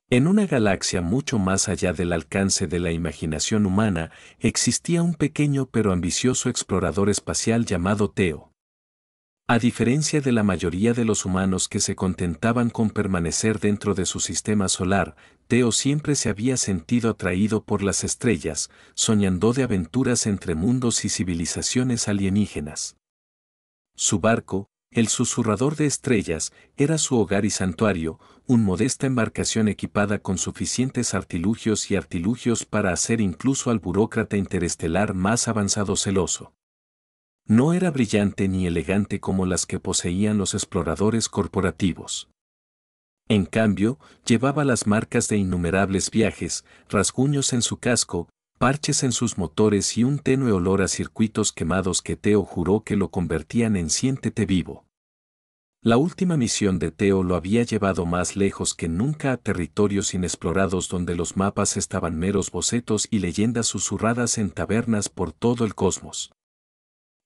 En una galaxia mucho más allá del alcance de la imaginación humana, existía un pequeño pero ambicioso explorador espacial llamado Theo. A diferencia de la mayoría de los humanos que se contentaban con permanecer dentro de su sistema solar, Theo siempre se había sentido atraído por las estrellas, soñando de aventuras entre mundos y civilizaciones alienígenas. Su barco, el Susurrador de Estrellas, era su hogar y santuario, una modesta embarcación equipada con suficientes artilugios para hacer incluso al burócrata interestelar más avanzado celoso. No era brillante ni elegante como las que poseían los exploradores corporativos. En cambio, llevaba las marcas de innumerables viajes, rasguños en su casco, parches en sus motores y un tenue olor a circuitos quemados que Theo juró que lo convertían en siéntete vivo. La última misión de Theo lo había llevado más lejos que nunca a territorios inexplorados donde los mapas estaban meros bocetos y leyendas susurradas en tabernas por todo el cosmos.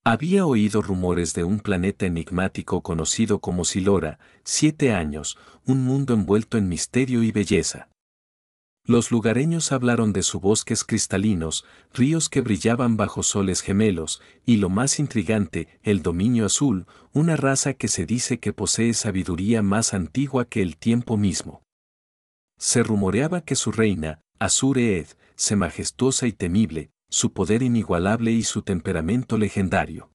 Había oído rumores de un planeta enigmático conocido como Silora, 7 años, un mundo envuelto en misterio y belleza. Los lugareños hablaron de sus bosques cristalinos, ríos que brillaban bajo soles gemelos, y lo más intrigante, el dominio azul, una raza que se dice que posee sabiduría más antigua que el tiempo mismo. Se rumoreaba que su reina, Azure-Ed, se majestuosa y temible, su poder inigualable y su temperamento legendario.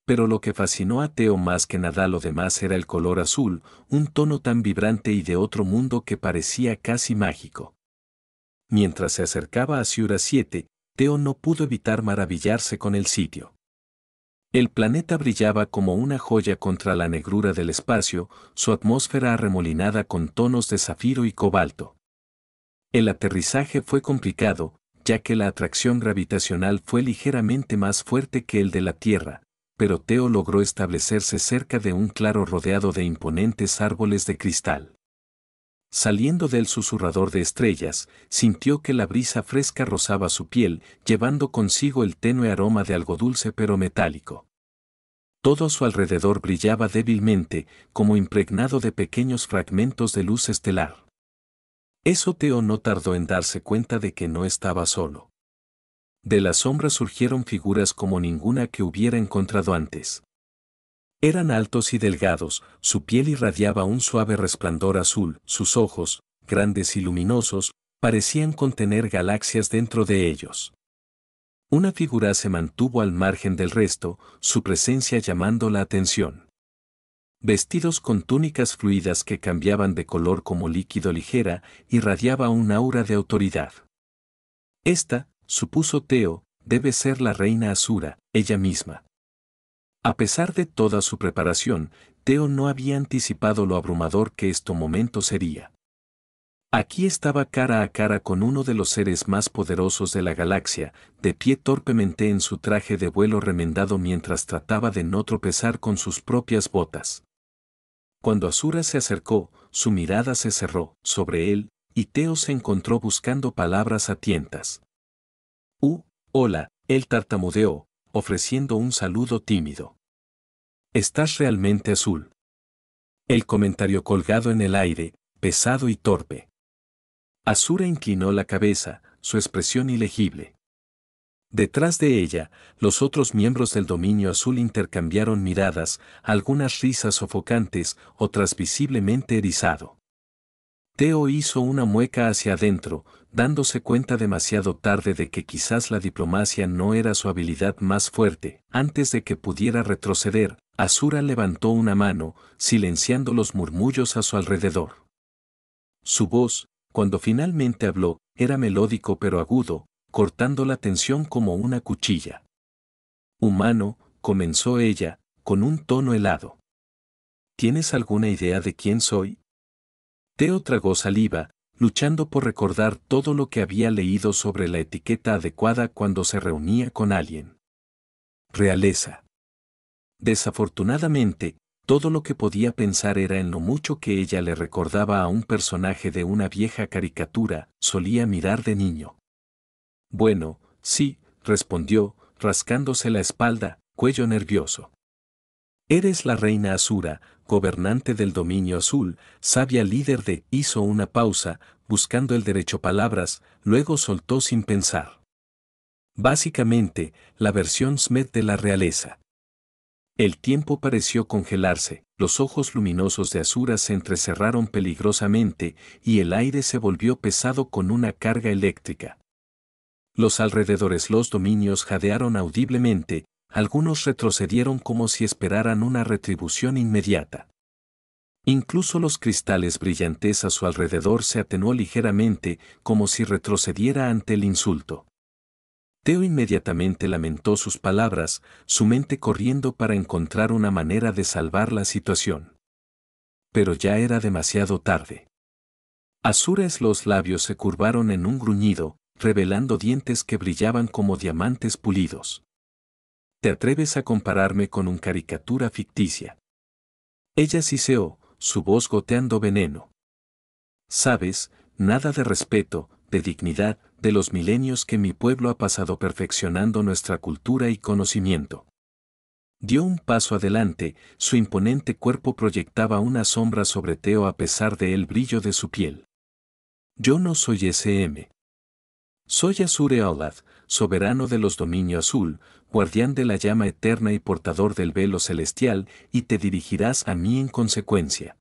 Pero lo que fascinó a Theo más que nada lo demás era el color azul, un tono tan vibrante y de otro mundo que parecía casi mágico. Mientras se acercaba a Siura 7, Theo no pudo evitar maravillarse con el sitio. El planeta brillaba como una joya contra la negrura del espacio, su atmósfera arremolinada con tonos de zafiro y cobalto. El aterrizaje fue complicado, ya que la atracción gravitacional fue ligeramente más fuerte que el de la Tierra, pero Theo logró establecerse cerca de un claro rodeado de imponentes árboles de cristal. Saliendo del Susurrador de Estrellas, sintió que la brisa fresca rozaba su piel, llevando consigo el tenue aroma de algo dulce pero metálico. Todo a su alrededor brillaba débilmente, como impregnado de pequeños fragmentos de luz estelar. Eso Theo no tardó en darse cuenta de que no estaba solo. De las sombras surgieron figuras como ninguna que hubiera encontrado antes. Eran altos y delgados, su piel irradiaba un suave resplandor azul, sus ojos, grandes y luminosos, parecían contener galaxias dentro de ellos. Una figura se mantuvo al margen del resto, su presencia llamando la atención. Vestidos con túnicas fluidas que cambiaban de color como líquido ligera, irradiaba un aura de autoridad. Esta, supuso Theo, debe ser la reina Azura, ella misma. A pesar de toda su preparación, Theo no había anticipado lo abrumador que este momento sería. Aquí estaba cara a cara con uno de los seres más poderosos de la galaxia, de pie torpemente en su traje de vuelo remendado mientras trataba de no tropezar con sus propias botas. Cuando Azura se acercó, su mirada se cerró sobre él, y Theo se encontró buscando palabras a tientas. Hola, él tartamudeó, ofreciendo un saludo tímido. Estás realmente azul. El comentario colgado en el aire, pesado y torpe. Azura inclinó la cabeza, su expresión ilegible. Detrás de ella, los otros miembros del dominio azul intercambiaron miradas, algunas risas sofocantes, otras visiblemente erizado. Theo hizo una mueca hacia adentro, dándose cuenta demasiado tarde de que quizás la diplomacia no era su habilidad más fuerte. Antes de que pudiera retroceder, Azura levantó una mano, silenciando los murmullos a su alrededor. Su voz, cuando finalmente habló, era melódico pero agudo, cortando la tensión como una cuchilla. Humano, comenzó ella, con un tono helado. ¿Tienes alguna idea de quién soy? Theo tragó saliva, luchando por recordar todo lo que había leído sobre la etiqueta adecuada cuando se reunía con alguien. Realeza. Desafortunadamente, todo lo que podía pensar era en lo mucho que ella le recordaba a un personaje de una vieja caricatura, solía mirar de niño. Bueno, sí, respondió, rascándose la espalda, cuello nervioso. Eres la reina Asura, gobernante del dominio azul, sabia líder de. Hizo una pausa, buscando el derecho palabras, luego soltó sin pensar. Básicamente, la versión Smet de la realeza. El tiempo pareció congelarse, los ojos luminosos de Asura se entrecerraron peligrosamente y el aire se volvió pesado con una carga eléctrica. Los alrededores, los dominios jadearon audiblemente, algunos retrocedieron como si esperaran una retribución inmediata. Incluso los cristales brillantes a su alrededor se atenuó ligeramente, como si retrocediera ante el insulto. Teo inmediatamente lamentó sus palabras, su mente corriendo para encontrar una manera de salvar la situación. Pero ya era demasiado tarde. Asures, los labios se curvaron en un gruñido, revelando dientes que brillaban como diamantes pulidos. ¿Te atreves a compararme con una caricatura ficticia? Ella siseó, su voz goteando veneno. Sabes, nada de respeto, de dignidad, de los milenios que mi pueblo ha pasado perfeccionando nuestra cultura y conocimiento. Dio un paso adelante, su imponente cuerpo proyectaba una sombra sobre Teo a pesar del brillo de su piel. Yo no soy SM. Soy Azure-Aulad, soberano de los dominios azul, guardián de la llama eterna y portador del velo celestial, y te dirigirás a mí en consecuencia.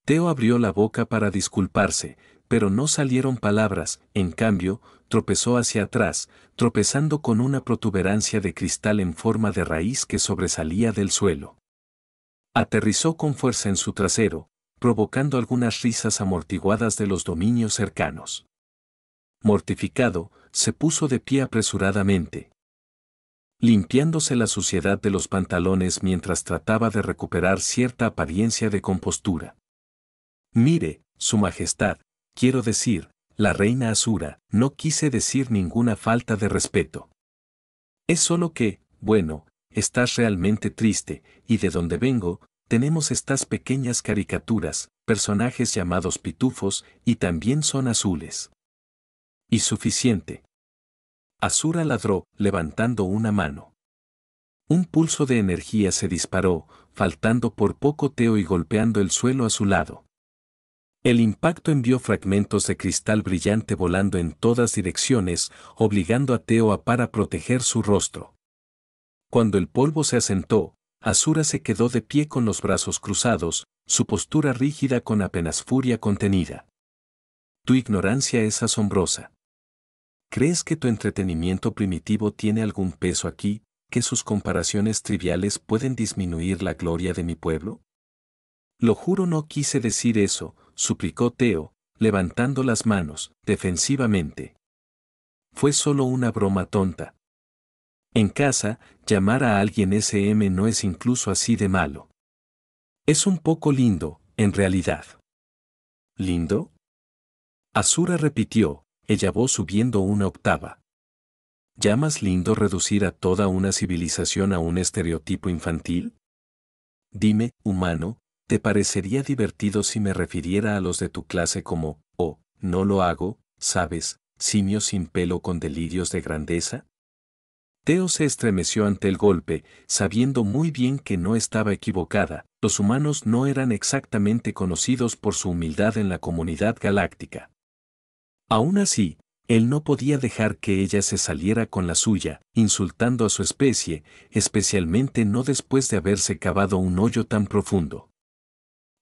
Teo abrió la boca para disculparse, pero no salieron palabras, en cambio, tropezó hacia atrás, tropezando con una protuberancia de cristal en forma de raíz que sobresalía del suelo. Aterrizó con fuerza en su trasero, provocando algunas risas amortiguadas de los dominios cercanos. Mortificado, se puso de pie apresuradamente, limpiándose la suciedad de los pantalones mientras trataba de recuperar cierta apariencia de compostura. Mire, Su Majestad, quiero decir, la reina Asura, no quise decir ninguna falta de respeto. Es solo que, bueno, estás realmente triste, y de donde vengo, tenemos estas pequeñas caricaturas, personajes llamados pitufos, y también son azules. Y suficiente. Asura ladró, levantando una mano. Un pulso de energía se disparó, faltando por poco Teo y golpeando el suelo a su lado. El impacto envió fragmentos de cristal brillante volando en todas direcciones, obligando a Teo a proteger su rostro. Cuando el polvo se asentó, Asura se quedó de pie con los brazos cruzados, su postura rígida con apenas furia contenida. Tu ignorancia es asombrosa. ¿Crees que tu entretenimiento primitivo tiene algún peso aquí, que sus comparaciones triviales pueden disminuir la gloria de mi pueblo? Lo juro, no quise decir eso, suplicó Teo, levantando las manos, defensivamente. Fue solo una broma tonta. En casa, llamar a alguien SM no es incluso así de malo. Es un poco lindo, en realidad. ¿Lindo? Asura repitió, ella voz subiendo una octava. ¿Llamas lindo reducir a toda una civilización a un estereotipo infantil? Dime, humano, ¿te parecería divertido si me refiriera a los de tu clase como, oh, no lo hago, sabes, simio sin pelo con delirios de grandeza? Teo se estremeció ante el golpe, sabiendo muy bien que no estaba equivocada, los humanos no eran exactamente conocidos por su humildad en la comunidad galáctica. Aún así, él no podía dejar que ella se saliera con la suya, insultando a su especie, especialmente no después de haberse cavado un hoyo tan profundo.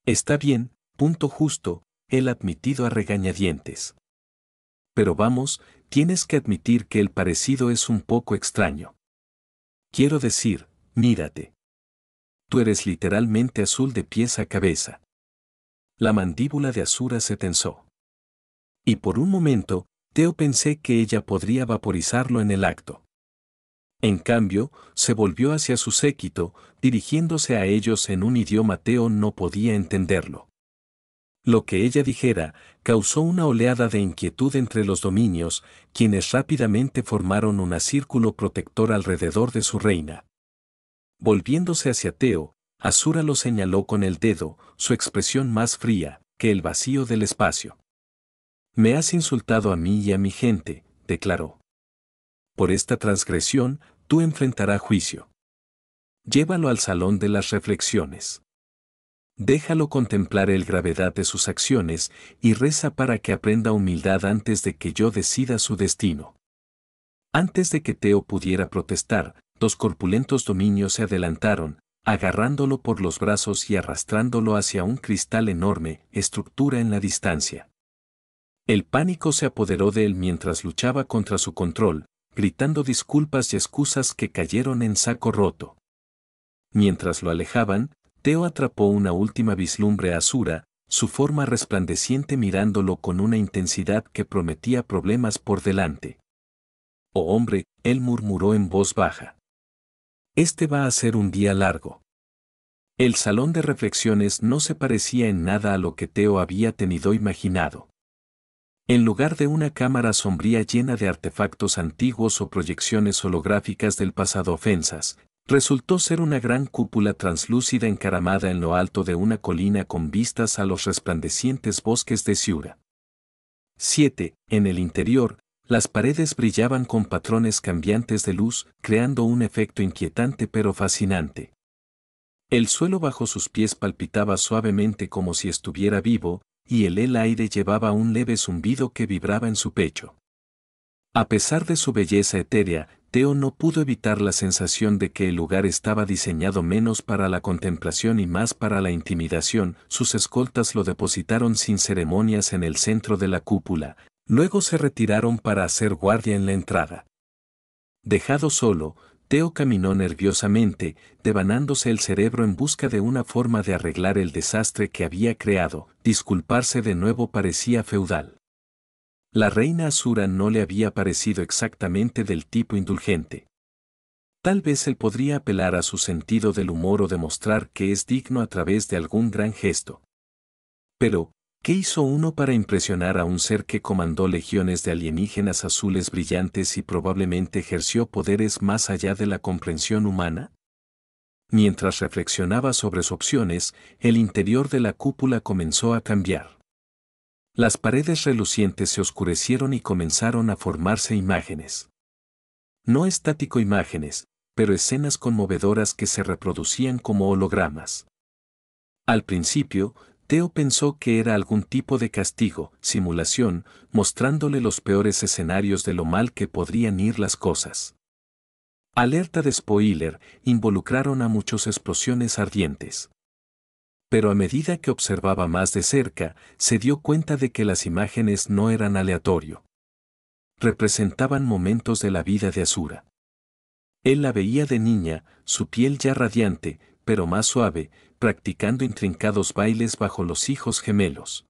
Está bien, punto justo, él admitido a regañadientes. Pero vamos, tienes que admitir que el parecido es un poco extraño. Quiero decir, mírate. Tú eres literalmente azul de pies a cabeza. La mandíbula de Asura se tensó. Y por un momento, Teo pensé que ella podría vaporizarlo en el acto. En cambio, se volvió hacia su séquito, dirigiéndose a ellos en un idioma Teo no podía entenderlo. Lo que ella dijera causó una oleada de inquietud entre los dominios, quienes rápidamente formaron un círculo protector alrededor de su reina. Volviéndose hacia Teo, Asura lo señaló con el dedo, su expresión más fría que el vacío del espacio. Me has insultado a mí y a mi gente, declaró. Por esta transgresión, tú enfrentarás juicio. Llévalo al salón de las reflexiones. Déjalo contemplar el gravedad de sus acciones y reza para que aprenda humildad antes de que yo decida su destino. Antes de que Teo pudiera protestar, dos corpulentos dominios se adelantaron, agarrándolo por los brazos y arrastrándolo hacia un cristal enorme, estructura en la distancia. El pánico se apoderó de él mientras luchaba contra su control, gritando disculpas y excusas que cayeron en saco roto. Mientras lo alejaban, Teo atrapó una última vislumbre a Asura, su forma resplandeciente mirándolo con una intensidad que prometía problemas por delante. «Oh hombre», él murmuró en voz baja. «Este va a ser un día largo». El salón de reflexiones no se parecía en nada a lo que Teo había tenido imaginado. En lugar de una cámara sombría llena de artefactos antiguos o proyecciones holográficas del pasado ofensas, resultó ser una gran cúpula translúcida encaramada en lo alto de una colina con vistas a los resplandecientes bosques de Ciura. 7. En el interior, las paredes brillaban con patrones cambiantes de luz, creando un efecto inquietante pero fascinante. El suelo bajo sus pies palpitaba suavemente como si estuviera vivo, y el aire llevaba un leve zumbido que vibraba en su pecho. A pesar de su belleza etérea, Teo no pudo evitar la sensación de que el lugar estaba diseñado menos para la contemplación y más para la intimidación. Sus escoltas lo depositaron sin ceremonias en el centro de la cúpula, luego se retiraron para hacer guardia en la entrada. Dejado solo, Teo caminó nerviosamente, devanándose el cerebro en busca de una forma de arreglar el desastre que había creado. Disculparse de nuevo parecía feudal. La reina Asura no le había parecido exactamente del tipo indulgente. Tal vez él podría apelar a su sentido del humor o demostrar que es digno a través de algún gran gesto. Pero, ¿qué hizo uno para impresionar a un ser que comandó legiones de alienígenas azules brillantes y probablemente ejerció poderes más allá de la comprensión humana? Mientras reflexionaba sobre sus opciones, el interior de la cúpula comenzó a cambiar. Las paredes relucientes se oscurecieron y comenzaron a formarse imágenes. No estático imágenes, pero escenas conmovedoras que se reproducían como hologramas. Al principio, Teo pensó que era algún tipo de castigo, simulación, mostrándole los peores escenarios de lo mal que podrían ir las cosas. Alerta de spoiler, involucraron a muchas explosiones ardientes. Pero a medida que observaba más de cerca, se dio cuenta de que las imágenes no eran aleatorio. Representaban momentos de la vida de Asura. Él la veía de niña, su piel ya radiante, pero más suave, practicando intrincados bailes bajo los hijos gemelos.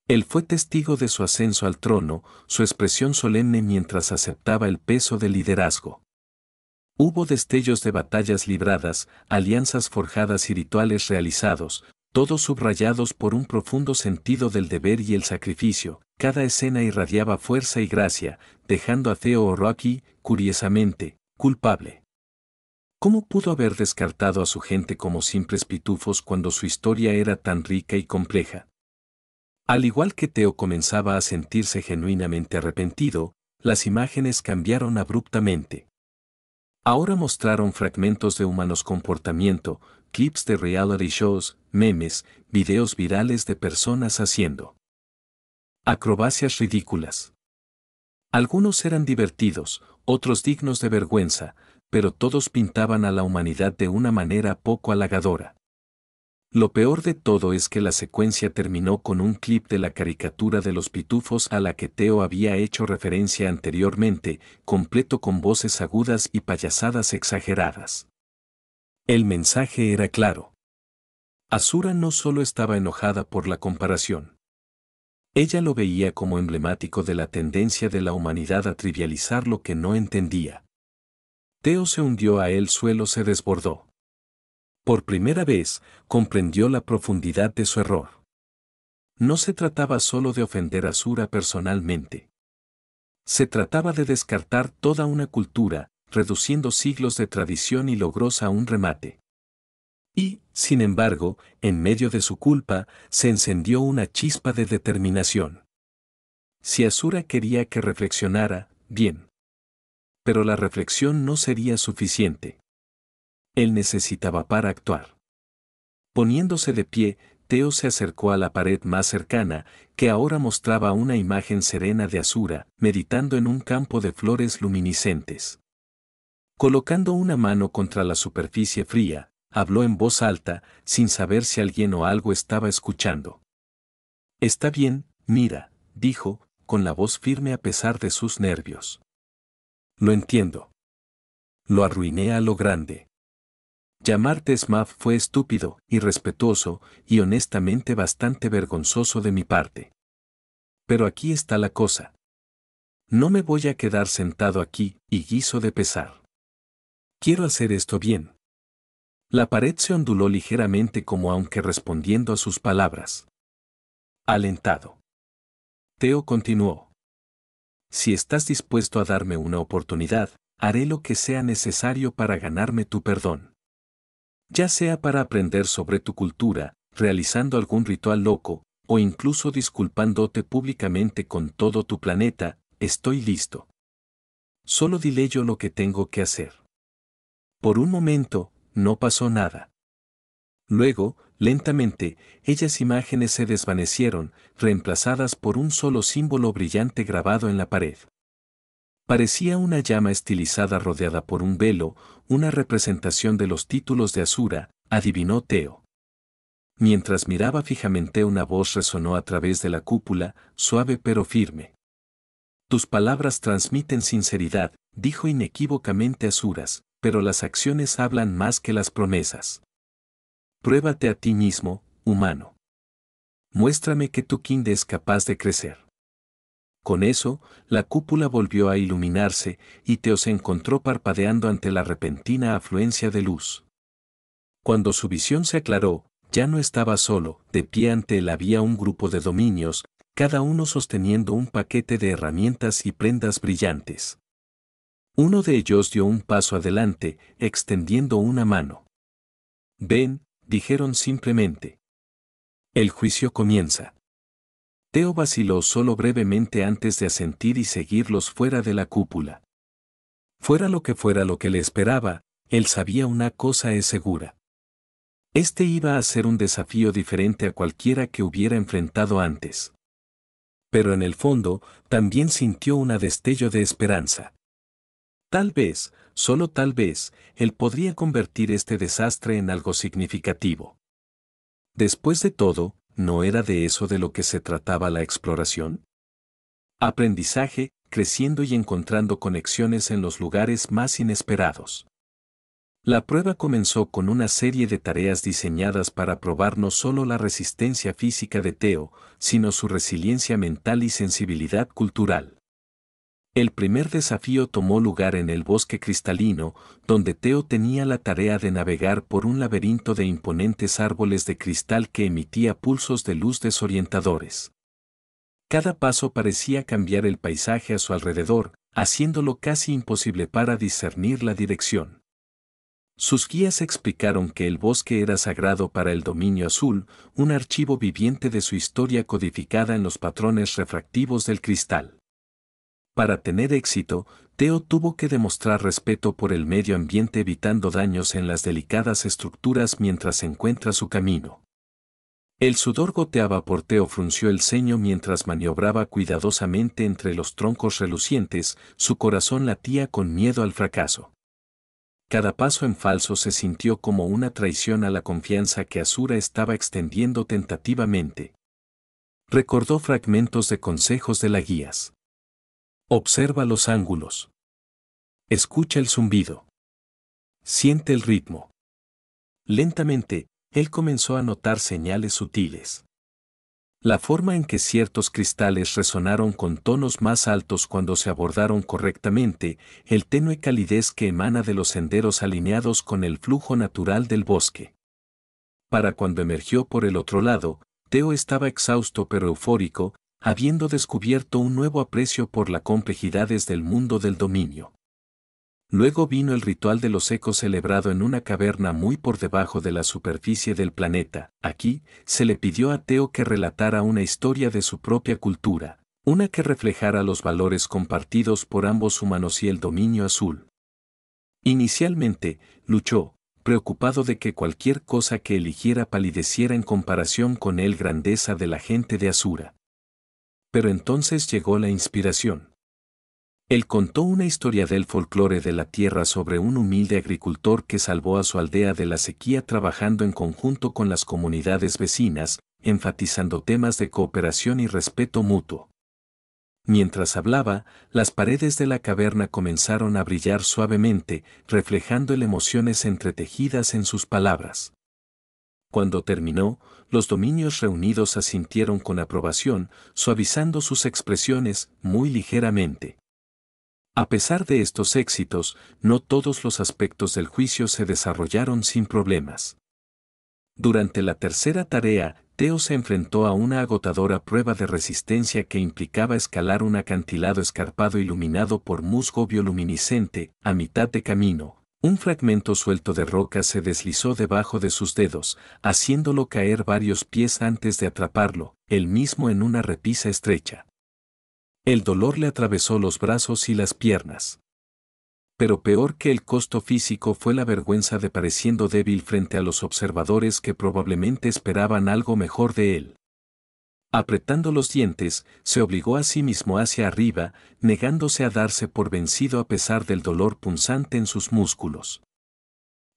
Él fue testigo de su ascenso al trono, su expresión solemne mientras aceptaba el peso del liderazgo. Hubo destellos de batallas libradas, alianzas forjadas y rituales realizados, todos subrayados por un profundo sentido del deber y el sacrificio. Cada escena irradiaba fuerza y gracia, dejando a Theo Orochi, curiosamente, culpable. ¿Cómo pudo haber descartado a su gente como simples pitufos cuando su historia era tan rica y compleja? Al igual que Theo comenzaba a sentirse genuinamente arrepentido, las imágenes cambiaron abruptamente. Ahora mostraron fragmentos de humanos comportamiento, clips de reality shows, memes, videos virales de personas haciendo acrobacias ridículas. Algunos eran divertidos, otros dignos de vergüenza, pero todos pintaban a la humanidad de una manera poco halagadora. Lo peor de todo es que la secuencia terminó con un clip de la caricatura de los pitufos a la que Theo había hecho referencia anteriormente, completo con voces agudas y payasadas exageradas. El mensaje era claro. Asura no solo estaba enojada por la comparación. Ella lo veía como emblemático de la tendencia de la humanidad a trivializar lo que no entendía. Theo se hundió a el suelo, se desbordó. Por primera vez, comprendió la profundidad de su error. No se trataba solo de ofender a Asura personalmente. Se trataba de descartar toda una cultura, reduciendo siglos de tradición y logros a un remate. Y, sin embargo, en medio de su culpa, se encendió una chispa de determinación. Si Asura quería que reflexionara, bien. Pero la reflexión no sería suficiente. Él necesitaba para actuar. Poniéndose de pie, Teo se acercó a la pared más cercana, que ahora mostraba una imagen serena de Asura, meditando en un campo de flores luminiscentes. Colocando una mano contra la superficie fría, habló en voz alta, sin saber si alguien o algo estaba escuchando. «Está bien, mira», dijo, con la voz firme a pesar de sus nervios. «Lo entiendo. Lo arruiné a lo grande. Llamarte Smaf fue estúpido, irrespetuoso y honestamente bastante vergonzoso de mi parte. Pero aquí está la cosa. No me voy a quedar sentado aquí y guiso de pesar. Quiero hacer esto bien». La pared se onduló ligeramente como aunque respondiendo a sus palabras. Alentado, Teo continuó. «Si estás dispuesto a darme una oportunidad, haré lo que sea necesario para ganarme tu perdón. Ya sea para aprender sobre tu cultura, realizando algún ritual loco, o incluso disculpándote públicamente con todo tu planeta, estoy listo. Solo dile yo lo que tengo que hacer». Por un momento, no pasó nada. Luego, lentamente, aquellas imágenes se desvanecieron, reemplazadas por un solo símbolo brillante grabado en la pared. Parecía una llama estilizada rodeada por un velo, una representación de los títulos de Asura, adivinó Teo. Mientras miraba fijamente, una voz resonó a través de la cúpula, suave pero firme. «Tus palabras transmiten sinceridad», dijo inequívocamente Asuras, «pero las acciones hablan más que las promesas. Pruébate a ti mismo, humano. Muéstrame que tu Kinde es capaz de crecer». Con eso, la cúpula volvió a iluminarse, y Teo se encontró parpadeando ante la repentina afluencia de luz. Cuando su visión se aclaró, ya no estaba solo, de pie ante él había un grupo de dominios, cada uno sosteniendo un paquete de herramientas y prendas brillantes. Uno de ellos dio un paso adelante, extendiendo una mano. «Ven», dijeron simplemente. «El juicio comienza». Teo vaciló solo brevemente antes de asentir y seguirlos fuera de la cúpula. Fuera lo que le esperaba, él sabía una cosa es segura. Este iba a ser un desafío diferente a cualquiera que hubiera enfrentado antes. Pero en el fondo, también sintió un destello de esperanza. Tal vez, solo tal vez, él podría convertir este desastre en algo significativo. Después de todo, ¿no era de eso de lo que se trataba la exploración? Aprendizaje, creciendo y encontrando conexiones en los lugares más inesperados. La prueba comenzó con una serie de tareas diseñadas para probar no solo la resistencia física de Teo, sino su resiliencia mental y sensibilidad cultural. El primer desafío tomó lugar en el bosque cristalino, donde Teo tenía la tarea de navegar por un laberinto de imponentes árboles de cristal que emitía pulsos de luz desorientadores. Cada paso parecía cambiar el paisaje a su alrededor, haciéndolo casi imposible para discernir la dirección. Sus guías explicaron que el bosque era sagrado para el dominio azul, un archivo viviente de su historia codificada en los patrones refractivos del cristal. Para tener éxito, Teo tuvo que demostrar respeto por el medio ambiente evitando daños en las delicadas estructuras mientras encuentra su camino. El sudor goteaba por Teo, frunció el ceño mientras maniobraba cuidadosamente entre los troncos relucientes, su corazón latía con miedo al fracaso. Cada paso en falso se sintió como una traición a la confianza que Asura estaba extendiendo tentativamente. Recordó fragmentos de consejos de las guías. Observa los ángulos. Escucha el zumbido. Siente el ritmo. Lentamente, él comenzó a notar señales sutiles. La forma en que ciertos cristales resonaron con tonos más altos cuando se abordaron correctamente, el tenue calidez que emana de los senderos alineados con el flujo natural del bosque. Para cuando emergió por el otro lado, Teo estaba exhausto pero eufórico, habiendo descubierto un nuevo aprecio por las complejidades del mundo del dominio. Luego vino el ritual de los ecos celebrado en una caverna muy por debajo de la superficie del planeta. Aquí, se le pidió a Teo que relatara una historia de su propia cultura, una que reflejara los valores compartidos por ambos humanos y el dominio azul. Inicialmente, luchó, preocupado de que cualquier cosa que eligiera palideciera en comparación con la grandeza de la gente de Asura. Pero entonces llegó la inspiración. Él contó una historia del folclore de la tierra sobre un humilde agricultor que salvó a su aldea de la sequía trabajando en conjunto con las comunidades vecinas, enfatizando temas de cooperación y respeto mutuo. Mientras hablaba, las paredes de la caverna comenzaron a brillar suavemente, reflejando emociones entretejidas en sus palabras. Cuando terminó, los dominios reunidos asintieron con aprobación, suavizando sus expresiones muy ligeramente. A pesar de estos éxitos, no todos los aspectos del juicio se desarrollaron sin problemas. Durante la tercera tarea, Teo se enfrentó a una agotadora prueba de resistencia que implicaba escalar un acantilado escarpado iluminado por musgo bioluminiscente. A mitad de camino, un fragmento suelto de roca se deslizó debajo de sus dedos, haciéndolo caer varios pies antes de atraparlo, él mismo en una repisa estrecha. El dolor le atravesó los brazos y las piernas. Pero peor que el costo físico fue la vergüenza de pareciendo débil frente a los observadores que probablemente esperaban algo mejor de él. Apretando los dientes, se obligó a sí mismo hacia arriba, negándose a darse por vencido a pesar del dolor punzante en sus músculos.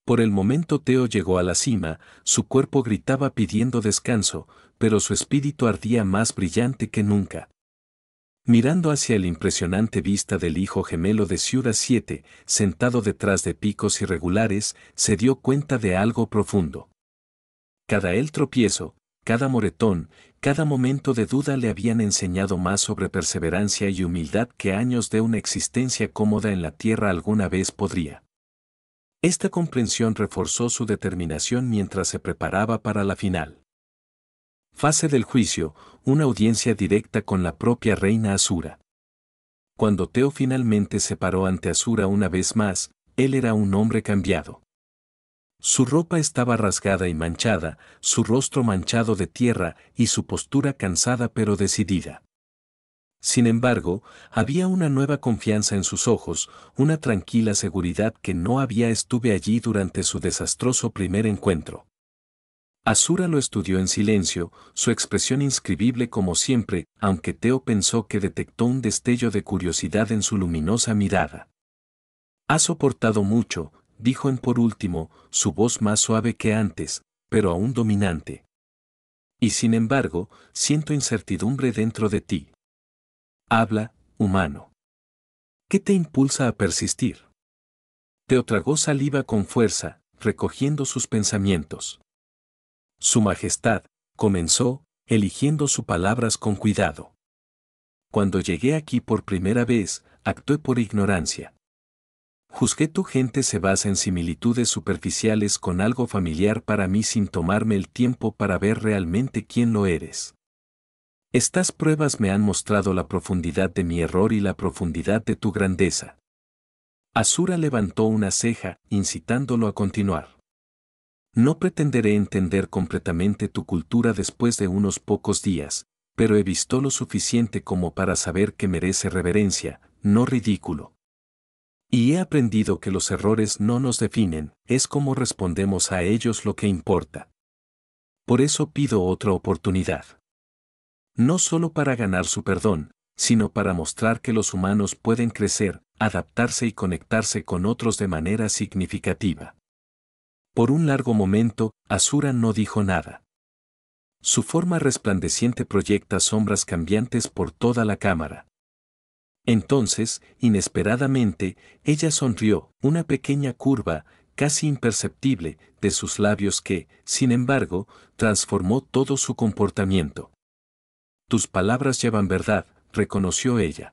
Por el momento Teo llegó a la cima, su cuerpo gritaba pidiendo descanso, pero su espíritu ardía más brillante que nunca. Mirando hacia la impresionante vista del hijo gemelo de Ciudad 7, sentado detrás de picos irregulares, se dio cuenta de algo profundo. Cada tropiezo, cada moretón, cada momento de duda le habían enseñado más sobre perseverancia y humildad que años de una existencia cómoda en la tierra alguna vez podría. Esta comprensión reforzó su determinación mientras se preparaba para la final. Fase del juicio, una audiencia directa con la propia reina Asura. Cuando Teo finalmente se paró ante Asura una vez más, él era un hombre cambiado. Su ropa estaba rasgada y manchada, su rostro manchado de tierra y su postura cansada pero decidida. Sin embargo, había una nueva confianza en sus ojos, una tranquila seguridad que no había estuve allí durante su desastroso primer encuentro. Asura lo estudió en silencio, su expresión inscribible como siempre, aunque Teo pensó que detectó un destello de curiosidad en su luminosa mirada. «Ha soportado mucho», dijo por último, su voz más suave que antes, pero aún dominante. «Y sin embargo, siento incertidumbre dentro de ti. Habla, humano. ¿Qué te impulsa a persistir?» Teo tragó saliva con fuerza, recogiendo sus pensamientos. Su Majestad, comenzó, eligiendo sus palabras con cuidado. Cuando llegué aquí por primera vez, actué por ignorancia. Juzgué tu gente se basa en similitudes superficiales con algo familiar para mí sin tomarme el tiempo para ver realmente quién lo eres. Estas pruebas me han mostrado la profundidad de mi error y la profundidad de tu grandeza. Asura levantó una ceja, incitándolo a continuar. No pretenderé entender completamente tu cultura después de unos pocos días, pero he visto lo suficiente como para saber que merece reverencia, no ridículo. Y he aprendido que los errores no nos definen, es como respondemos a ellos lo que importa. Por eso pido otra oportunidad. No solo para ganar su perdón, sino para mostrar que los humanos pueden crecer, adaptarse y conectarse con otros de manera significativa. Por un largo momento, Asura no dijo nada. Su forma resplandeciente proyecta sombras cambiantes por toda la cámara. Entonces, inesperadamente, ella sonrió, una pequeña curva, casi imperceptible, de sus labios que, sin embargo, transformó todo su comportamiento. Tus palabras llevan verdad, reconoció ella.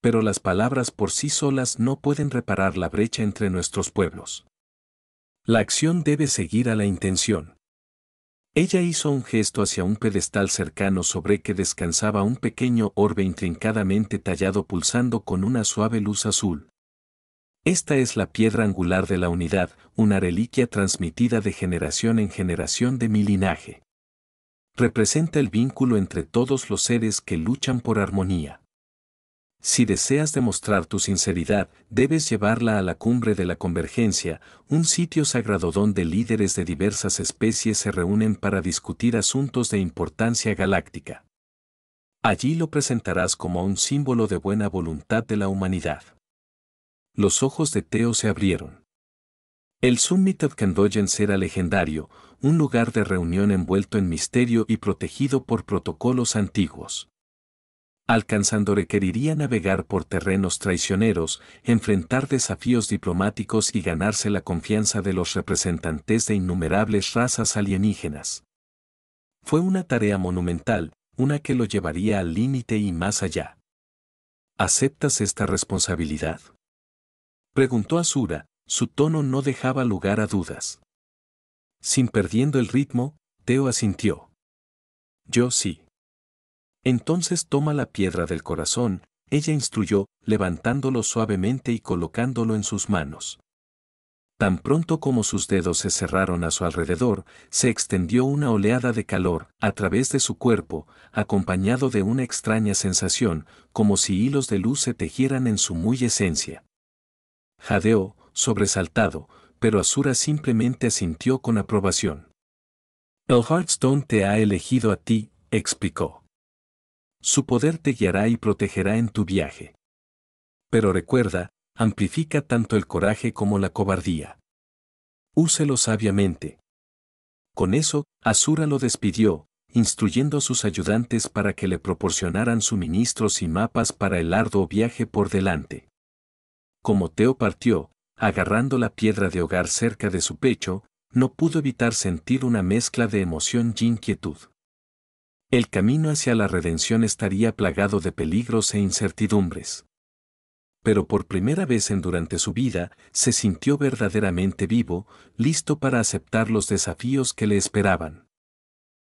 Pero las palabras por sí solas no pueden reparar la brecha entre nuestros pueblos. La acción debe seguir a la intención. Ella hizo un gesto hacia un pedestal cercano sobre que descansaba un pequeño orbe intrincadamente tallado pulsando con una suave luz azul. Esta es la piedra angular de la unidad, una reliquia transmitida de generación en generación de mi linaje. Representa el vínculo entre todos los seres que luchan por armonía. Si deseas demostrar tu sinceridad, debes llevarla a la cumbre de la convergencia, un sitio sagrado donde líderes de diversas especies se reúnen para discutir asuntos de importancia galáctica. Allí lo presentarás como un símbolo de buena voluntad de la humanidad. Los ojos de Teo se abrieron. El Summit of Convergence era legendario, un lugar de reunión envuelto en misterio y protegido por protocolos antiguos. Alcanzando requeriría navegar por terrenos traicioneros, enfrentar desafíos diplomáticos y ganarse la confianza de los representantes de innumerables razas alienígenas. Fue una tarea monumental, una que lo llevaría al límite y más allá. ¿Aceptas esta responsabilidad?, preguntó Azura, su tono no dejaba lugar a dudas. Sin perdiendo el ritmo, Teo asintió. Yo sí. Entonces toma la piedra del corazón, ella instruyó, levantándolo suavemente y colocándolo en sus manos. Tan pronto como sus dedos se cerraron a su alrededor, se extendió una oleada de calor a través de su cuerpo, acompañado de una extraña sensación, como si hilos de luz se tejieran en su muy esencia. Jadeó, sobresaltado, pero Azura simplemente asintió con aprobación. El Hearthstone te ha elegido a ti, explicó. Su poder te guiará y protegerá en tu viaje. Pero recuerda, amplifica tanto el coraje como la cobardía. Úselo sabiamente. Con eso, Azura lo despidió, instruyendo a sus ayudantes para que le proporcionaran suministros y mapas para el arduo viaje por delante. Como Teo partió, agarrando la piedra de hogar cerca de su pecho, no pudo evitar sentir una mezcla de emoción y inquietud. El camino hacia la redención estaría plagado de peligros e incertidumbres. Pero por primera vez durante su vida, se sintió verdaderamente vivo, listo para aceptar los desafíos que le esperaban.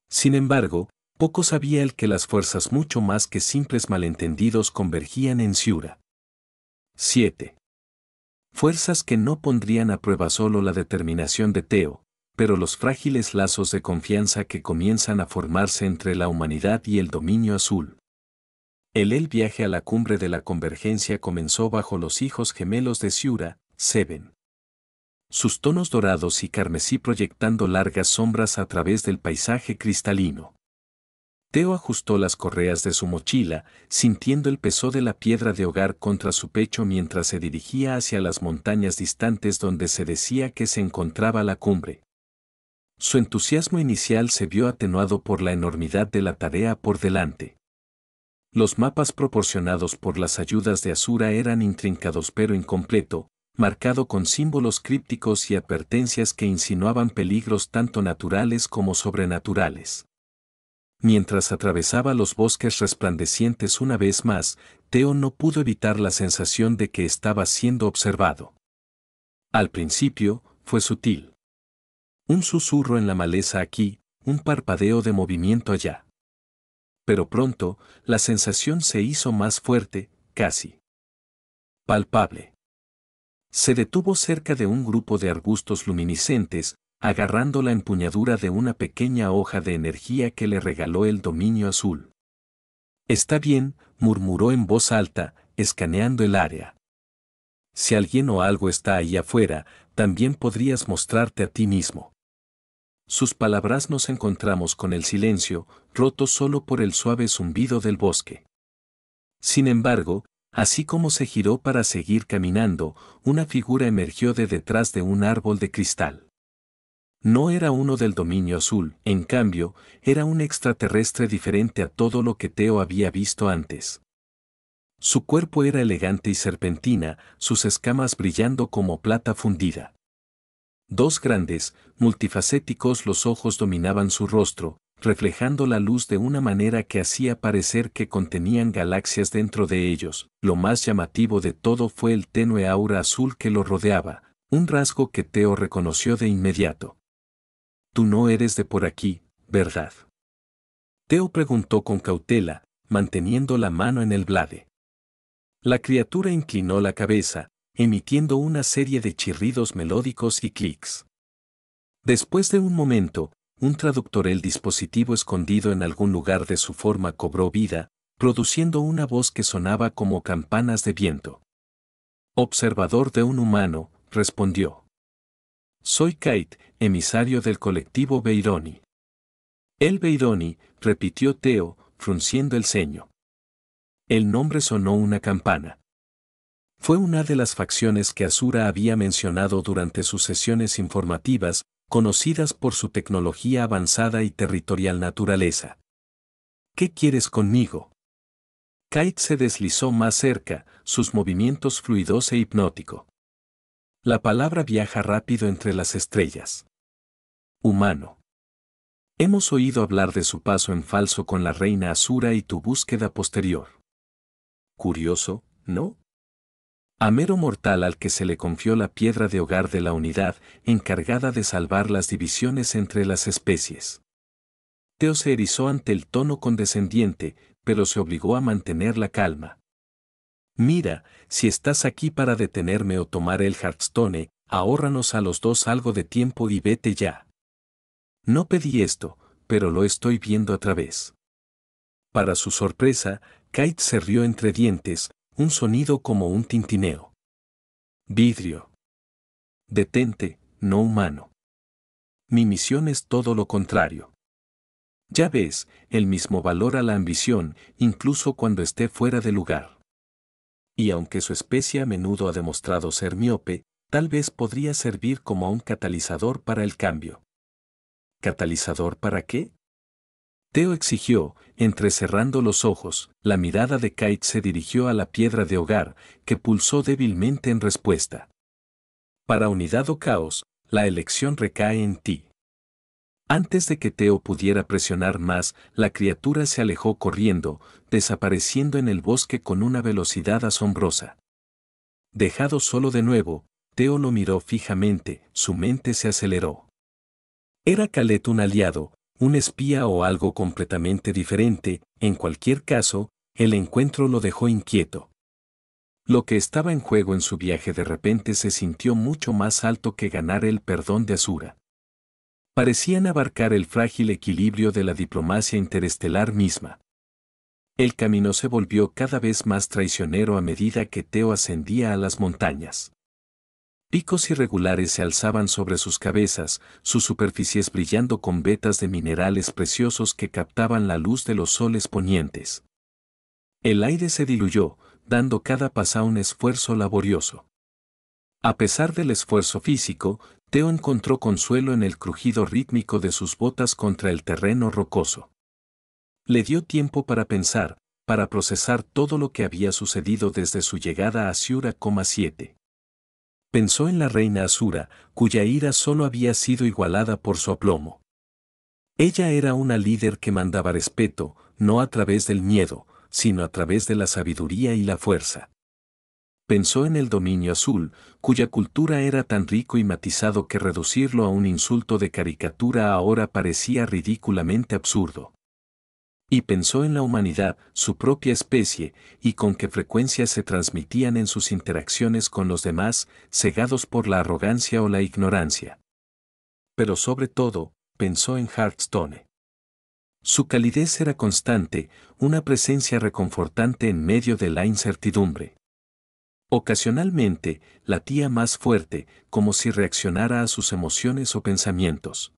Sin embargo, poco sabía él que las fuerzas mucho más que simples malentendidos convergían en Siura. 7. Fuerzas que no pondrían a prueba solo la determinación de Teo, pero los frágiles lazos de confianza que comienzan a formarse entre la humanidad y el dominio azul. El viaje a la cumbre de la convergencia comenzó bajo los hijos gemelos de Siura, Seven. Sus tonos dorados y carmesí proyectando largas sombras a través del paisaje cristalino. Teo ajustó las correas de su mochila, sintiendo el peso de la piedra de hogar contra su pecho mientras se dirigía hacia las montañas distantes donde se decía que se encontraba la cumbre. Su entusiasmo inicial se vio atenuado por la enormidad de la tarea por delante. Los mapas proporcionados por las ayudas de Azura eran intrincados pero incompleto, marcado con símbolos crípticos y advertencias que insinuaban peligros tanto naturales como sobrenaturales. Mientras atravesaba los bosques resplandecientes una vez más, Teo no pudo evitar la sensación de que estaba siendo observado. Al principio, fue sutil. Un susurro en la maleza aquí, un parpadeo de movimiento allá. Pero pronto, la sensación se hizo más fuerte, casi palpable. Se detuvo cerca de un grupo de arbustos luminiscentes, agarrando la empuñadura de una pequeña hoja de energía que le regaló el dominio azul. Está bien, murmuró en voz alta, escaneando el área. Si alguien o algo está ahí afuera, también podrías mostrarte a ti mismo. Sus palabras nos encontramos con el silencio, roto solo por el suave zumbido del bosque. Sin embargo, así como se giró para seguir caminando, una figura emergió de detrás de un árbol de cristal. No era uno del dominio azul, en cambio, era un extraterrestre diferente a todo lo que Teo había visto antes. Su cuerpo era elegante y serpentina, sus escamas brillando como plata fundida. Dos grandes, multifacéticos los ojos dominaban su rostro, reflejando la luz de una manera que hacía parecer que contenían galaxias dentro de ellos. Lo más llamativo de todo fue el tenue aura azul que lo rodeaba, un rasgo que Teo reconoció de inmediato. Tú no eres de por aquí, ¿verdad? Teo preguntó con cautela, manteniendo la mano en el blade. La criatura inclinó la cabeza, emitiendo una serie de chirridos melódicos y clics. Después de un momento, un traductor, el dispositivo escondido en algún lugar de su forma, cobró vida, produciendo una voz que sonaba como campanas de viento. Observador de un humano, respondió. Soy Kite, emisario del colectivo Beironi. El Beironi, repitió Teo, frunciendo el ceño. El nombre sonó una campana. Fue una de las facciones que Asura había mencionado durante sus sesiones informativas, conocidas por su tecnología avanzada y territorial naturaleza. ¿Qué quieres conmigo? Kite se deslizó más cerca, sus movimientos fluidos e hipnótico. La palabra viaja rápido entre las estrellas. Humano. Hemos oído hablar de su paso en falso con la reina Asura y tu búsqueda posterior. Curioso, ¿no? A mero mortal al que se le confió la piedra de hogar de la unidad, encargada de salvar las divisiones entre las especies. Teo se erizó ante el tono condescendiente, pero se obligó a mantener la calma. Mira, si estás aquí para detenerme o tomar el Hearthstone, ahórranos a los dos algo de tiempo y vete ya. No pedí esto, pero lo estoy viendo a través. Para su sorpresa, Kite se rió entre dientes, un sonido como un tintineo. Vidrio. Detente, no humano. Mi misión es todo lo contrario. Ya ves, el mismo valora la ambición, incluso cuando esté fuera de lugar. Y aunque su especie a menudo ha demostrado ser miope, tal vez podría servir como un catalizador para el cambio. ¿Catalizador para qué? Teo exigió, entrecerrando los ojos. La mirada de Kite se dirigió a la piedra de hogar, que pulsó débilmente en respuesta. Para unidad o caos, la elección recae en ti. Antes de que Teo pudiera presionar más, la criatura se alejó corriendo, desapareciendo en el bosque con una velocidad asombrosa. Dejado solo de nuevo, Teo lo miró fijamente, su mente se aceleró. ¿Era Khaled un aliado, un espía o algo completamente diferente? En cualquier caso, el encuentro lo dejó inquieto. Lo que estaba en juego en su viaje de repente se sintió mucho más alto que ganar el perdón de Asura. Parecían abarcar el frágil equilibrio de la diplomacia interestelar misma. El camino se volvió cada vez más traicionero a medida que Teo ascendía a las montañas. Picos irregulares se alzaban sobre sus cabezas, sus superficies brillando con vetas de minerales preciosos que captaban la luz de los soles ponientes. El aire se diluyó, dando cada paso un esfuerzo laborioso. A pesar del esfuerzo físico, Teo encontró consuelo en el crujido rítmico de sus botas contra el terreno rocoso. Le dio tiempo para pensar, para procesar todo lo que había sucedido desde su llegada a Asura, 7. Pensó en la reina Asura, cuya ira solo había sido igualada por su aplomo. Ella era una líder que mandaba respeto, no a través del miedo, sino a través de la sabiduría y la fuerza. Pensó en el dominio azul, cuya cultura era tan rico y matizado que reducirlo a un insulto de caricatura ahora parecía ridículamente absurdo. Y pensó en la humanidad, su propia especie, y con qué frecuencia se transmitían en sus interacciones con los demás, cegados por la arrogancia o la ignorancia. Pero sobre todo, pensó en Hearthstone. Su calidez era constante, una presencia reconfortante en medio de la incertidumbre. Ocasionalmente, latía más fuerte, como si reaccionara a sus emociones o pensamientos.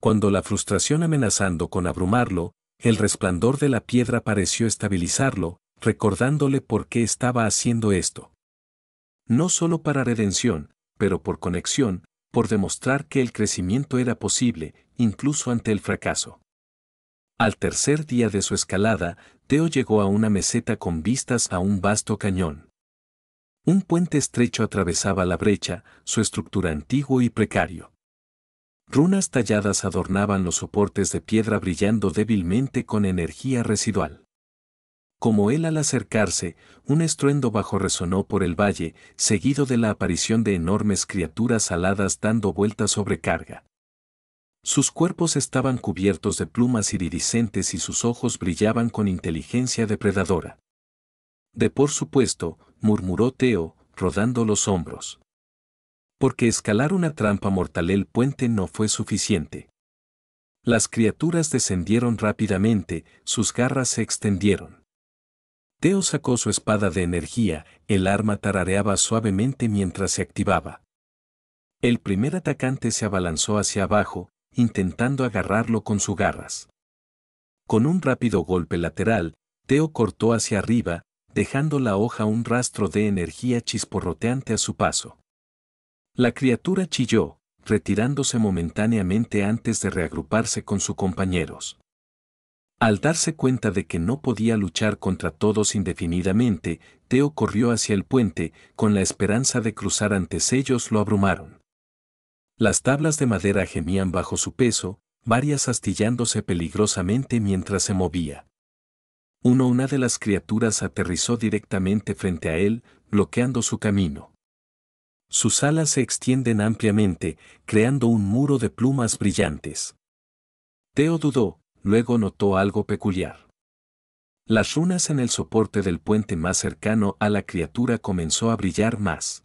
Cuando la frustración amenazando con abrumarlo, el resplandor de la piedra pareció estabilizarlo, recordándole por qué estaba haciendo esto. No solo para redención, pero por conexión, por demostrar que el crecimiento era posible, incluso ante el fracaso. Al tercer día de su escalada, Teo llegó a una meseta con vistas a un vasto cañón. Un puente estrecho atravesaba la brecha, su estructura antiguo y precario. Runas talladas adornaban los soportes de piedra brillando débilmente con energía residual. Como él al acercarse, un estruendo bajo resonó por el valle, seguido de la aparición de enormes criaturas aladas dando vueltas sobre carga. Sus cuerpos estaban cubiertos de plumas iridiscentes y sus ojos brillaban con inteligencia depredadora. Por supuesto, murmuró Teo, rodando los hombros. Porque escalar una trampa mortal el puente no fue suficiente. Las criaturas descendieron rápidamente, sus garras se extendieron. Teo sacó su espada de energía, el arma tarareaba suavemente mientras se activaba. El primer atacante se abalanzó hacia abajo, intentando agarrarlo con sus garras. Con un rápido golpe lateral, Teo cortó hacia arriba, dejando la hoja un rastro de energía chisporroteante a su paso. La criatura chilló, retirándose momentáneamente antes de reagruparse con sus compañeros. Al darse cuenta de que no podía luchar contra todos indefinidamente, Teo corrió hacia el puente, con la esperanza de cruzar antes ellos lo abrumaron. Las tablas de madera gemían bajo su peso, varias astillándose peligrosamente mientras se movía. Una de las criaturas aterrizó directamente frente a él, bloqueando su camino. Sus alas se extienden ampliamente, creando un muro de plumas brillantes. Teo dudó, luego notó algo peculiar. Las runas en el soporte del puente más cercano a la criatura comenzó a brillar más.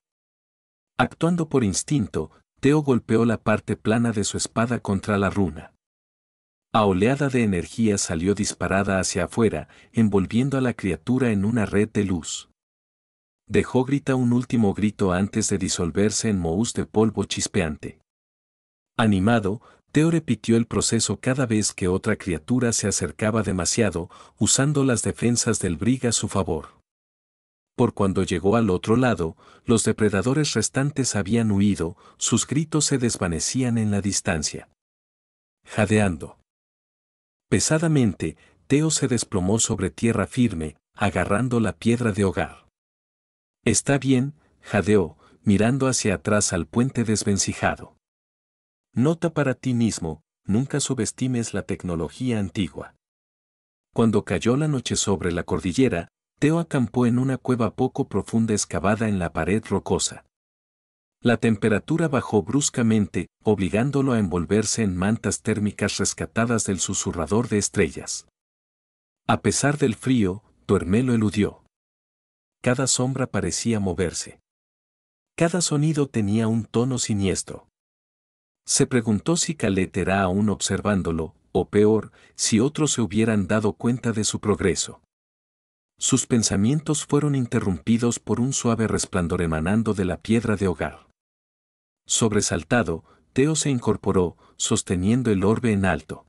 Actuando por instinto, Teo golpeó la parte plana de su espada contra la runa. La oleada de energía salió disparada hacia afuera, envolviendo a la criatura en una red de luz. Dejó grita un último grito antes de disolverse en mohús de polvo chispeante. Animado, Teo repitió el proceso cada vez que otra criatura se acercaba demasiado, usando las defensas del brig a su favor. Por cuando llegó al otro lado, los depredadores restantes habían huido, sus gritos se desvanecían en la distancia. Jadeando. Pesadamente, Teo se desplomó sobre tierra firme, agarrando la piedra de hogar. «Está bien», jadeó, mirando hacia atrás al puente desvencijado. Nota para ti mismo, nunca subestimes la tecnología antigua. Cuando cayó la noche sobre la cordillera, Teo acampó en una cueva poco profunda excavada en la pared rocosa. La temperatura bajó bruscamente, obligándolo a envolverse en mantas térmicas rescatadas del susurrador de estrellas. A pesar del frío, Tuerme lo eludió. Cada sombra parecía moverse. Cada sonido tenía un tono siniestro. Se preguntó si Calet era aún observándolo, o peor, si otros se hubieran dado cuenta de su progreso. Sus pensamientos fueron interrumpidos por un suave resplandor emanando de la piedra de hogar. Sobresaltado, Teo se incorporó, sosteniendo el orbe en alto.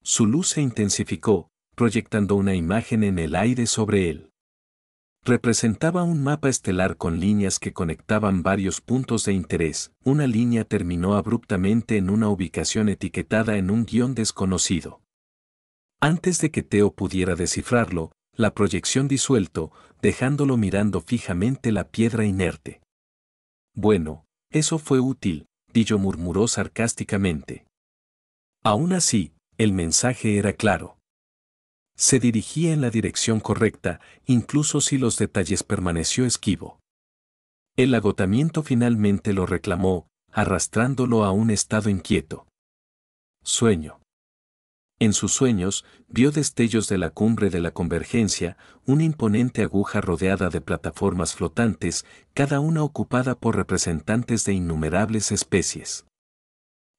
Su luz se intensificó, proyectando una imagen en el aire sobre él. Representaba un mapa estelar con líneas que conectaban varios puntos de interés. Una línea terminó abruptamente en una ubicación etiquetada en un guión desconocido. Antes de que Teo pudiera descifrarlo, la proyección disuelto, dejándolo mirando fijamente la piedra inerte. Bueno, eso fue útil, Dillo murmuró sarcásticamente. Aún así, el mensaje era claro. Se dirigía en la dirección correcta, incluso si los detalles permaneció esquivo. El agotamiento finalmente lo reclamó, arrastrándolo a un estado inquieto. Sueño. En sus sueños, vio destellos de la cumbre de la convergencia, una imponente aguja rodeada de plataformas flotantes, cada una ocupada por representantes de innumerables especies.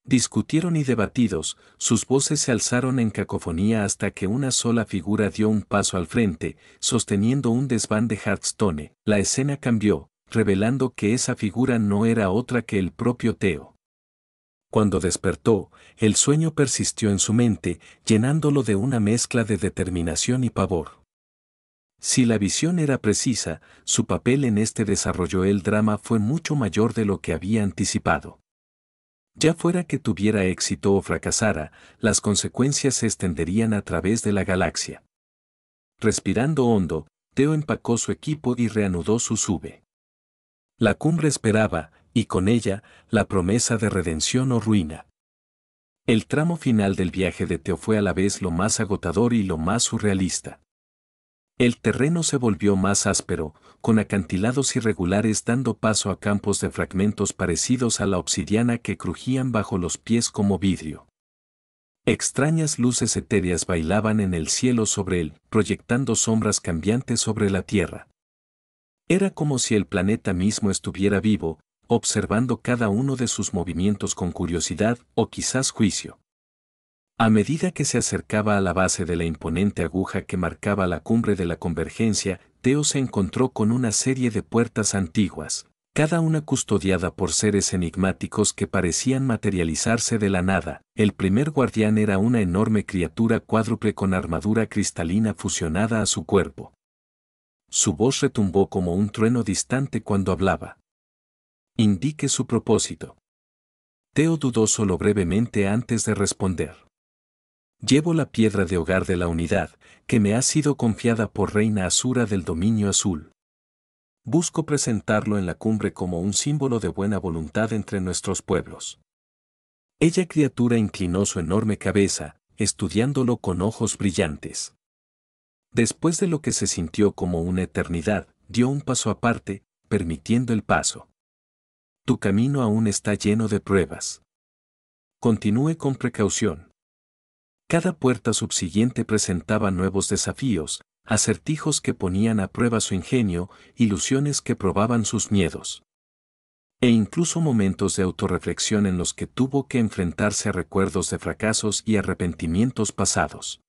Discutieron y debatidos, sus voces se alzaron en cacofonía hasta que una sola figura dio un paso al frente, sosteniendo un desván de Hearthstone. La escena cambió, revelando que esa figura no era otra que el propio Teo. Cuando despertó, el sueño persistió en su mente, llenándolo de una mezcla de determinación y pavor. Si la visión era precisa, su papel en este desarrollo del drama fue mucho mayor de lo que había anticipado. Ya fuera que tuviera éxito o fracasara, las consecuencias se extenderían a través de la galaxia. Respirando hondo, Teo empacó su equipo y reanudó su sube. La cumbre esperaba, y con ella, la promesa de redención o ruina. El tramo final del viaje de Teo fue a la vez lo más agotador y lo más surrealista. El terreno se volvió más áspero, con acantilados irregulares dando paso a campos de fragmentos parecidos a la obsidiana que crujían bajo los pies como vidrio. Extrañas luces etéreas bailaban en el cielo sobre él, proyectando sombras cambiantes sobre la tierra. Era como si el planeta mismo estuviera vivo, observando cada uno de sus movimientos con curiosidad o quizás juicio. A medida que se acercaba a la base de la imponente aguja que marcaba la cumbre de la convergencia, Teo se encontró con una serie de puertas antiguas, cada una custodiada por seres enigmáticos que parecían materializarse de la nada. El primer guardián era una enorme criatura cuádruple con armadura cristalina fusionada a su cuerpo. Su voz retumbó como un trueno distante cuando hablaba. Indique su propósito. Teo dudó solo brevemente antes de responder. Llevo la piedra de hogar de la unidad, que me ha sido confiada por Reina Asura del Dominio Azul. Busco presentarlo en la cumbre como un símbolo de buena voluntad entre nuestros pueblos. Ella criatura inclinó su enorme cabeza, estudiándolo con ojos brillantes. Después de lo que se sintió como una eternidad, dio un paso aparte, permitiendo el paso. Tu camino aún está lleno de pruebas. Continúe con precaución. Cada puerta subsiguiente presentaba nuevos desafíos, acertijos que ponían a prueba su ingenio, ilusiones que probaban sus miedos. E incluso momentos de autorreflexión en los que tuvo que enfrentarse a recuerdos de fracasos y arrepentimientos pasados.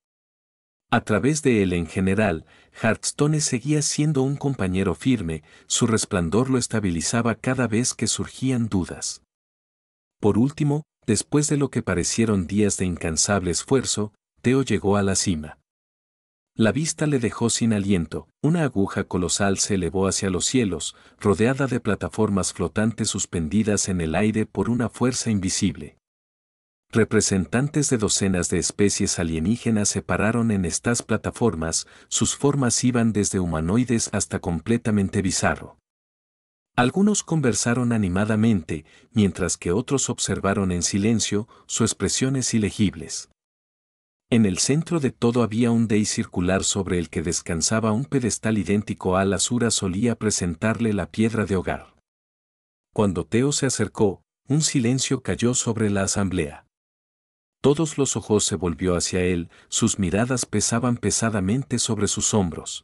A través de él en general, Hearthstone seguía siendo un compañero firme, su resplandor lo estabilizaba cada vez que surgían dudas. Por último, después de lo que parecieron días de incansable esfuerzo, Teo llegó a la cima. La vista le dejó sin aliento, una aguja colosal se elevó hacia los cielos, rodeada de plataformas flotantes suspendidas en el aire por una fuerza invisible. Representantes de docenas de especies alienígenas se pararon en estas plataformas, sus formas iban desde humanoides hasta completamente bizarro. Algunos conversaron animadamente, mientras que otros observaron en silencio, sus expresiones ilegibles. En el centro de todo había un dais circular sobre el que descansaba un pedestal idéntico al Asura solía presentarle la piedra de hogar. Cuando Teo se acercó, un silencio cayó sobre la asamblea. Todos los ojos se volvió hacia él, sus miradas pesaban pesadamente sobre sus hombros.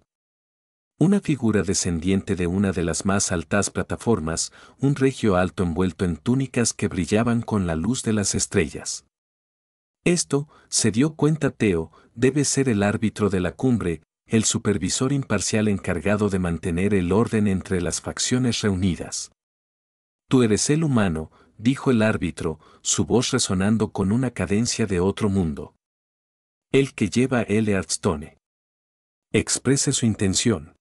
Una figura descendiente de una de las más altas plataformas, un regio alto envuelto en túnicas que brillaban con la luz de las estrellas. Esto, se dio cuenta Teo, debe ser el árbitro de la cumbre, el supervisor imparcial encargado de mantener el orden entre las facciones reunidas. Tú eres el humano, dijo el árbitro, su voz resonando con una cadencia de otro mundo. El que lleva el Hearthstone. Exprese su intención.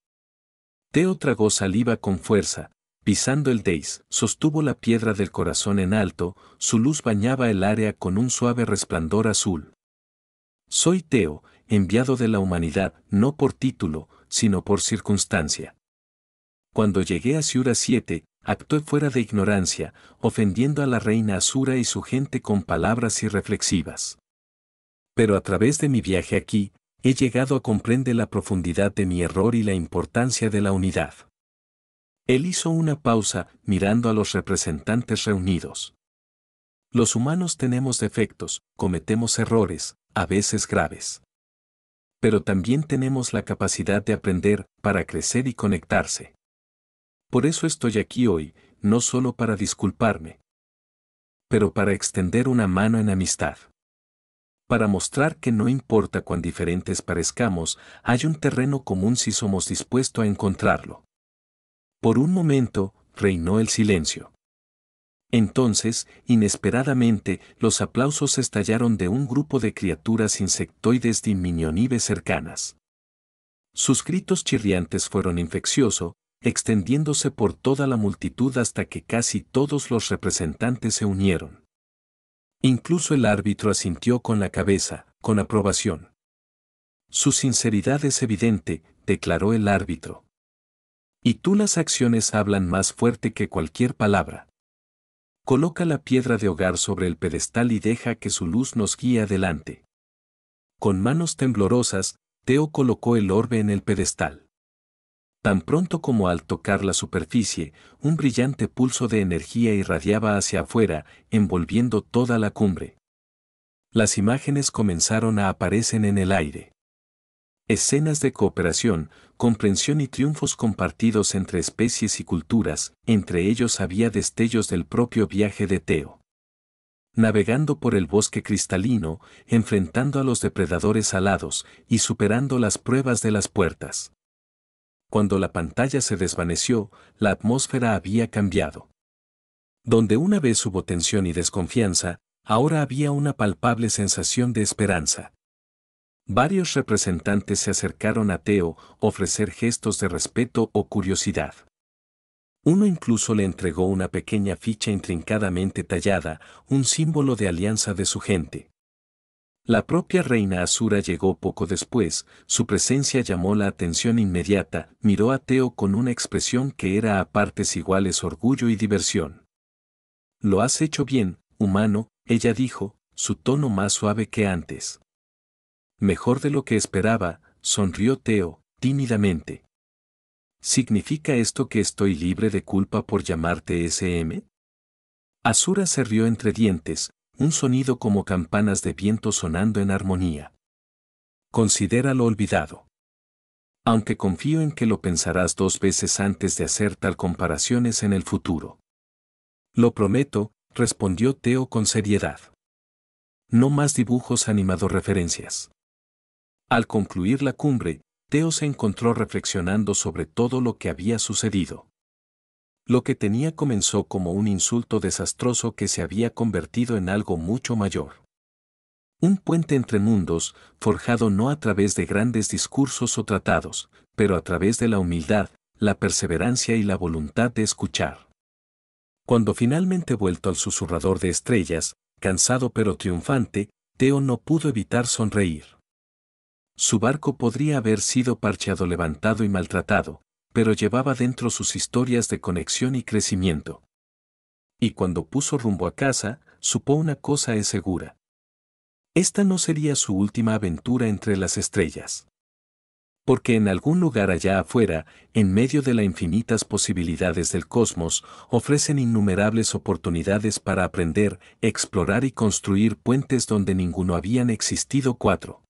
Teo tragó saliva con fuerza, pisando el dais, sostuvo la piedra del corazón en alto, su luz bañaba el área con un suave resplandor azul. Soy Teo, enviado de la humanidad, no por título, sino por circunstancia. Cuando llegué a Siura 7, actué fuera de ignorancia, ofendiendo a la reina Asura y su gente con palabras irreflexivas. Pero a través de mi viaje aquí, he llegado a comprender la profundidad de mi error y la importancia de la unidad. Él hizo una pausa, mirando a los representantes reunidos. Los humanos tenemos defectos, cometemos errores, a veces graves. Pero también tenemos la capacidad de aprender, para crecer y conectarse. Por eso estoy aquí hoy, no solo para disculparme, pero para extender una mano en amistad. Para mostrar que no importa cuán diferentes parezcamos, hay un terreno común si somos dispuestos a encontrarlo. Por un momento, reinó el silencio. Entonces, inesperadamente, los aplausos estallaron de un grupo de criaturas insectoides diminuibles cercanas. Sus gritos chirriantes fueron infecciosos, extendiéndose por toda la multitud hasta que casi todos los representantes se unieron. Incluso el árbitro asintió con la cabeza, con aprobación. Su sinceridad es evidente, declaró el árbitro. Y tú las acciones hablan más fuerte que cualquier palabra. Coloca la piedra de hogar sobre el pedestal y deja que su luz nos guíe adelante. Con manos temblorosas, Teo colocó el orbe en el pedestal. Tan pronto como al tocar la superficie, un brillante pulso de energía irradiaba hacia afuera, envolviendo toda la cumbre. Las imágenes comenzaron a aparecer en el aire. Escenas de cooperación, comprensión y triunfos compartidos entre especies y culturas, entre ellos había destellos del propio viaje de Teo. navegando por el bosque cristalino, enfrentando a los depredadores alados y superando las pruebas de las puertas. Cuando la pantalla se desvaneció, la atmósfera había cambiado. Donde una vez hubo tensión y desconfianza, ahora había una palpable sensación de esperanza. Varios representantes se acercaron a Theo, ofrecer gestos de respeto o curiosidad. Uno incluso le entregó una pequeña ficha intrincadamente tallada, un símbolo de alianza de su gente. La propia reina Asura llegó poco después, su presencia llamó la atención inmediata, miró a Theo con una expresión que era a partes iguales orgullo y diversión. «Lo has hecho bien, humano», ella dijo, su tono más suave que antes. «Mejor de lo que esperaba», sonrió Theo, tímidamente. ¿Significa esto que estoy libre de culpa por llamarte SM? Asura se rió entre dientes, un sonido como campanas de viento sonando en armonía. Considéralo olvidado. Aunque confío en que lo pensarás 2 veces antes de hacer tal comparaciones en el futuro. Lo prometo, respondió Theo con seriedad. No más dibujos animados referencias. Al concluir la cumbre, Theo se encontró reflexionando sobre todo lo que había sucedido. Lo que tenía comenzó como un insulto desastroso que se había convertido en algo mucho mayor. Un puente entre mundos, forjado no a través de grandes discursos o tratados, pero a través de la humildad, la perseverancia y la voluntad de escuchar. Cuando finalmente vuelto al susurrador de estrellas, cansado pero triunfante, Theo no pudo evitar sonreír. Su barco podría haber sido parcheado, levantado y maltratado, pero llevaba dentro sus historias de conexión y crecimiento. Y cuando puso rumbo a casa, supo una cosa es segura. Esta no sería su última aventura entre las estrellas. Porque en algún lugar allá afuera, en medio de las infinitas posibilidades del cosmos, ofrecen innumerables oportunidades para aprender, explorar y construir puentes donde ninguno habían existido. 4.